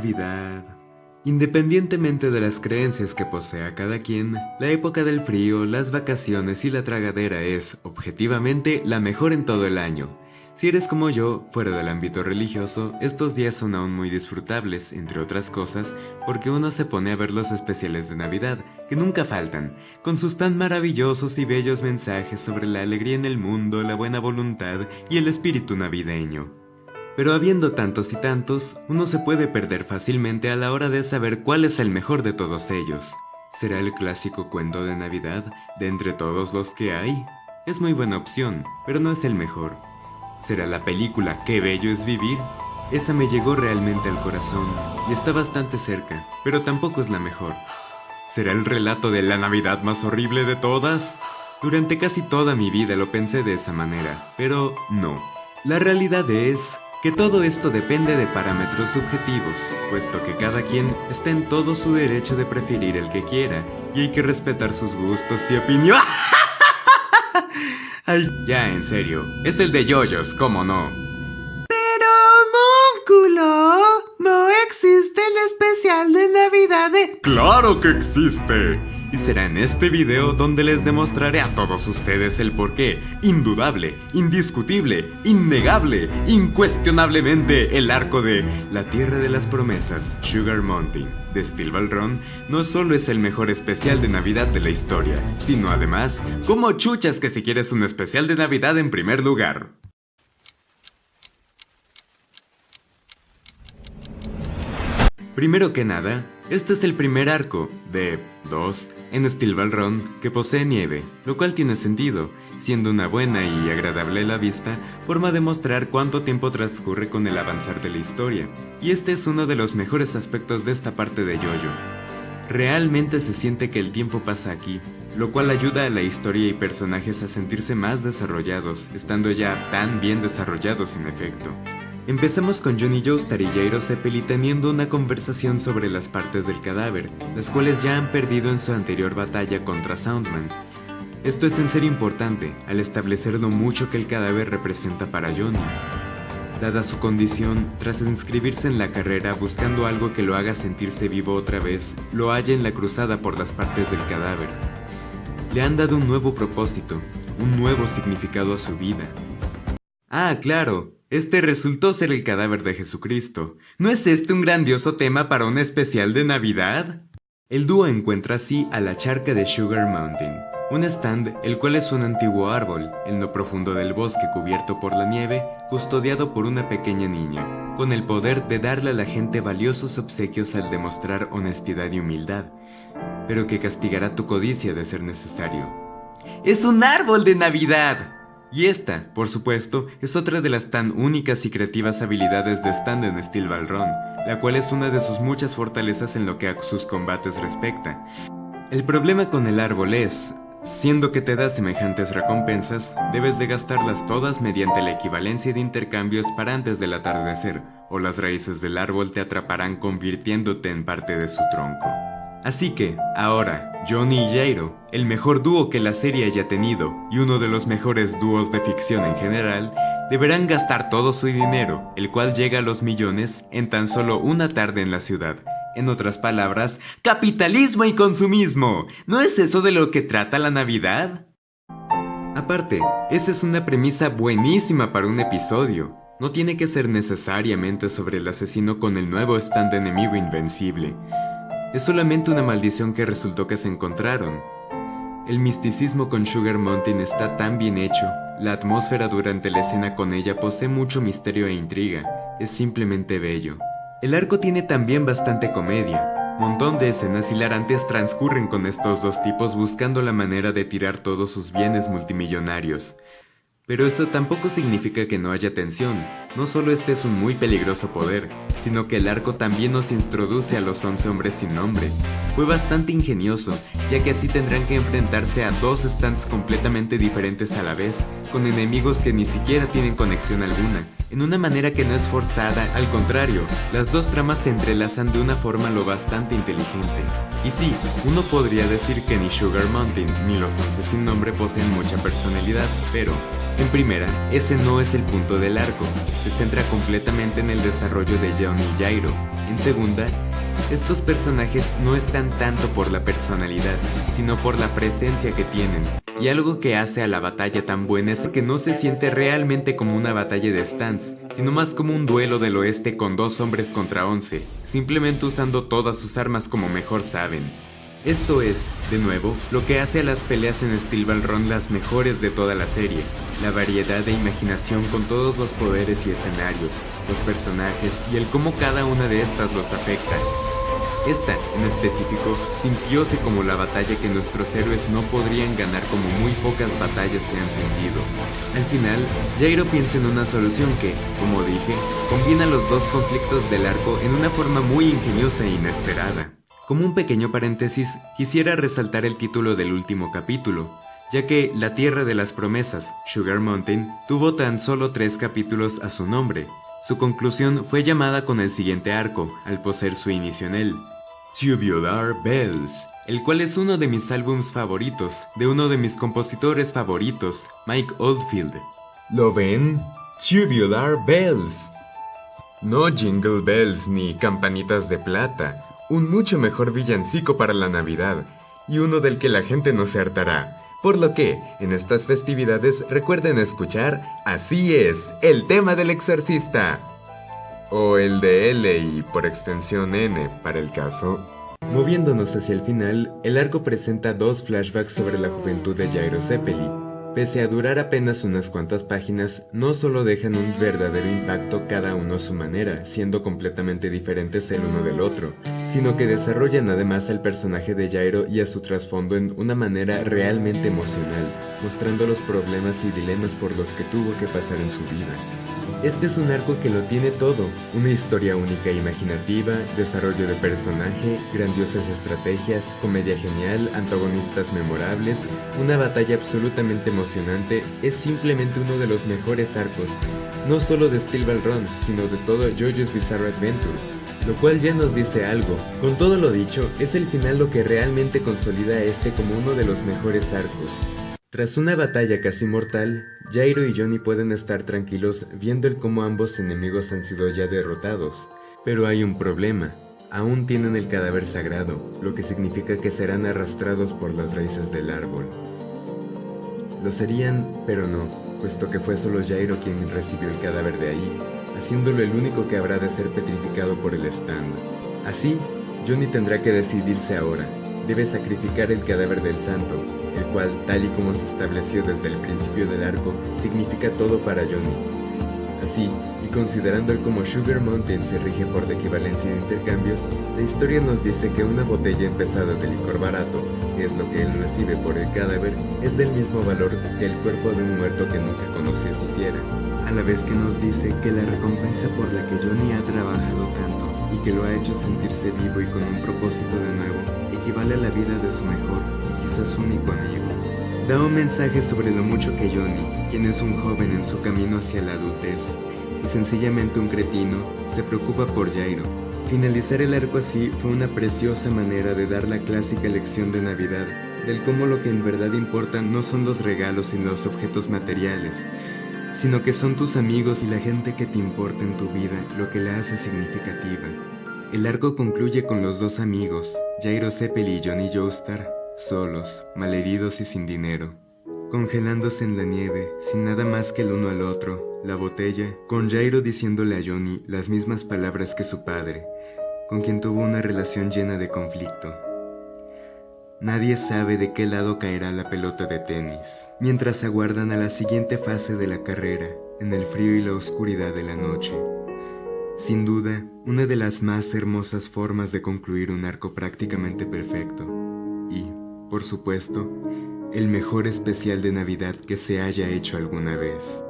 Navidad. Independientemente de las creencias que posea cada quien, la época del frío, las vacaciones y la tragadera es, objetivamente, la mejor en todo el año. Si eres como yo, fuera del ámbito religioso, estos días son aún muy disfrutables, entre otras cosas, porque uno se pone a ver los especiales de Navidad, que nunca faltan, con sus tan maravillosos y bellos mensajes sobre la alegría en el mundo, la buena voluntad y el espíritu navideño. Pero habiendo tantos y tantos, uno se puede perder fácilmente a la hora de saber cuál es el mejor de todos ellos. ¿Será el clásico cuento de Navidad, de entre todos los que hay? Es muy buena opción, pero no es el mejor. ¿Será la película Qué bello es vivir? Esa me llegó realmente al corazón, y está bastante cerca, pero tampoco es la mejor. ¿Será el relato de la Navidad más horrible de todas? Durante casi toda mi vida lo pensé de esa manera, pero no. La realidad es que todo esto depende de parámetros subjetivos, puesto que cada quien está en todo su derecho de preferir el que quiera, y hay que respetar sus gustos y opiniones. Ay, ya, en serio, es el de yoyos, ¿cómo no? Pero, homúnculo, no existe el especial de Navidad de... ¡Claro que existe! Y será en este video donde les demostraré a todos ustedes el porqué, indudable, indiscutible, innegable, incuestionablemente, el arco de La Tierra de las Promesas, Sugar Mountain, de Steel Ball Run, no solo es el mejor especial de Navidad de la historia, sino además, como chuchas que si quieres un especial de Navidad en primer lugar. Primero que nada, este es el primer arco, de 2, en Steel Ball Run, que posee nieve, lo cual tiene sentido, siendo una buena y agradable a la vista forma de mostrar cuánto tiempo transcurre con el avanzar de la historia, y este es uno de los mejores aspectos de esta parte de JoJo. Realmente se siente que el tiempo pasa aquí, lo cual ayuda a la historia y personajes a sentirse más desarrollados, estando ya tan bien desarrollados en efecto. Empezamos con Johnny Joestar y Jairo Zeppeli teniendo una conversación sobre las partes del cadáver, las cuales ya han perdido en su anterior batalla contra Soundman. Esto es en serio importante, al establecer lo mucho que el cadáver representa para Johnny. Dada su condición, tras inscribirse en la carrera buscando algo que lo haga sentirse vivo otra vez, lo halla en la cruzada por las partes del cadáver. Le han dado un nuevo propósito, un nuevo significado a su vida. Ah, claro. Este resultó ser el cadáver de Jesucristo. ¿No es este un grandioso tema para un especial de Navidad? El dúo encuentra así a la charca de Sugar Mountain, un stand el cual es un antiguo árbol, en lo profundo del bosque cubierto por la nieve, custodiado por una pequeña niña, con el poder de darle a la gente valiosos obsequios al demostrar honestidad y humildad, pero que castigará tu codicia de ser necesario. ¡Es un árbol de Navidad! Y esta, por supuesto, es otra de las tan únicas y creativas habilidades de Stand en Steel Ball Run, la cual es una de sus muchas fortalezas en lo que a sus combates respecta. El problema con el árbol es, siendo que te da semejantes recompensas, debes de gastarlas todas mediante la equivalencia de intercambios para antes del atardecer, o las raíces del árbol te atraparán convirtiéndote en parte de su tronco. Así que, ahora, Johnny y Jairo, el mejor dúo que la serie haya tenido y uno de los mejores dúos de ficción en general, deberán gastar todo su dinero, el cual llega a los millones, en tan solo una tarde en la ciudad. En otras palabras, ¡capitalismo y consumismo! ¿No es eso de lo que trata la Navidad? Aparte, esa es una premisa buenísima para un episodio. No tiene que ser necesariamente sobre el asesino con el nuevo stand enemigo invencible. Es solamente una maldición que resultó que se encontraron. El misticismo con Sugar Mountain está tan bien hecho, la atmósfera durante la escena con ella posee mucho misterio e intriga, es simplemente bello. El arco tiene también bastante comedia, montón de escenas hilarantes transcurren con estos dos tipos buscando la manera de tirar todos sus bienes multimillonarios. Pero esto tampoco significa que no haya tensión, no solo este es un muy peligroso poder, sino que el arco también nos introduce a los 11 hombres sin nombre. Fue bastante ingenioso, ya que así tendrán que enfrentarse a dos stands completamente diferentes a la vez, con enemigos que ni siquiera tienen conexión alguna, en una manera que no es forzada, al contrario, las dos tramas se entrelazan de una forma lo bastante inteligente. Y sí, uno podría decir que ni Sugar Mountain ni los 11 sin nombre poseen mucha personalidad, pero... en primera, ese no es el punto del arco, se centra completamente en el desarrollo de Johnny y Jairo. En segunda, estos personajes no están tanto por la personalidad, sino por la presencia que tienen. Y algo que hace a la batalla tan buena es que no se siente realmente como una batalla de stands, sino más como un duelo del oeste con 2 hombres contra 11, simplemente usando todas sus armas como mejor saben. Esto es, de nuevo, lo que hace a las peleas en Steel Ball Run las mejores de toda la serie, la variedad de imaginación con todos los poderes y escenarios, los personajes y el cómo cada una de estas los afecta. Esta, en específico, sintióse como la batalla que nuestros héroes no podrían ganar como muy pocas batallas se han sentido. Al final, Jairo piensa en una solución que, como dije, combina los 2 conflictos del arco en una forma muy ingeniosa e inesperada. Como un pequeño paréntesis, quisiera resaltar el título del último capítulo, ya que La Tierra de las Promesas, Sugar Mountain, tuvo tan solo 3 capítulos a su nombre. Su conclusión fue llamada con el siguiente arco, al poseer su inicio en él, Tubular Bells, el cual es uno de mis álbums favoritos, de uno de mis compositores favoritos, Mike Oldfield. ¿Lo ven? Tubular Bells. No Jingle Bells ni Campanitas de Plata, un mucho mejor villancico para la Navidad, y uno del que la gente no se hartará. Por lo que, en estas festividades recuerden escuchar Así es, el tema del exorcista. O el de L y por extensión N, para el caso. Moviéndonos hacia el final, el arco presenta 2 flashbacks sobre la juventud de Jairo Zeppeli. Pese a durar apenas unas cuantas páginas, no solo dejan un verdadero impacto cada uno a su manera, siendo completamente diferentes el uno del otro, sino que desarrollan además al personaje de Jairo y a su trasfondo en una manera realmente emocional, mostrando los problemas y dilemas por los que tuvo que pasar en su vida. Este es un arco que lo tiene todo, una historia única e imaginativa, desarrollo de personaje, grandiosas estrategias, comedia genial, antagonistas memorables, una batalla absolutamente emocionante, es simplemente uno de los mejores arcos, no solo de Steel Ball Run, sino de todo JoJo's Bizarre Adventure, lo cual ya nos dice algo. Con todo lo dicho, es el final lo que realmente consolida a este como uno de los mejores arcos. Tras una batalla casi mortal, Jairo y Johnny pueden estar tranquilos viendo el cómo ambos enemigos han sido ya derrotados. Pero hay un problema, aún tienen el cadáver sagrado, lo que significa que serán arrastrados por las raíces del árbol. Lo serían, pero no, puesto que fue solo Jairo quien recibió el cadáver de ahí, haciéndolo el único que habrá de ser petrificado por el stand. Así, Johnny tendrá que decidirse ahora. Debe sacrificar el cadáver del santo, el cual, tal y como se estableció desde el principio del arco, significa todo para Johnny. Así, y considerando el cómo Sugar Mountain se rige por la equivalencia de intercambios, la historia nos dice que una botella empezada de licor barato, que es lo que él recibe por el cadáver, es del mismo valor que el cuerpo de un muerto que nunca conoció siquiera. A la vez que nos dice que la recompensa por la que Johnny ha trabajado tanto y que lo ha hecho sentirse vivo y con un propósito de nuevo, equivale a la vida de su mejor y quizás único amigo. Da un mensaje sobre lo mucho que Johnny, quien es un joven en su camino hacia la adultez, y sencillamente un cretino, se preocupa por Jairo. Finalizar el arco así fue una preciosa manera de dar la clásica lección de Navidad, del cómo lo que en verdad importa no son los regalos y los objetos materiales, sino que son tus amigos y la gente que te importa en tu vida lo que la hace significativa. El arco concluye con los 2 amigos, Jairo Zeppeli y Johnny Joestar, solos, malheridos y sin dinero, congelándose en la nieve, sin nada más que el uno al otro, la botella, con Jairo diciéndole a Johnny las mismas palabras que su padre, con quien tuvo una relación llena de conflicto. Nadie sabe de qué lado caerá la pelota de tenis, mientras aguardan a la siguiente fase de la carrera, en el frío y la oscuridad de la noche. Sin duda, una de las más hermosas formas de concluir un arco prácticamente perfecto. Y, por supuesto, el mejor especial de Navidad que se haya hecho alguna vez.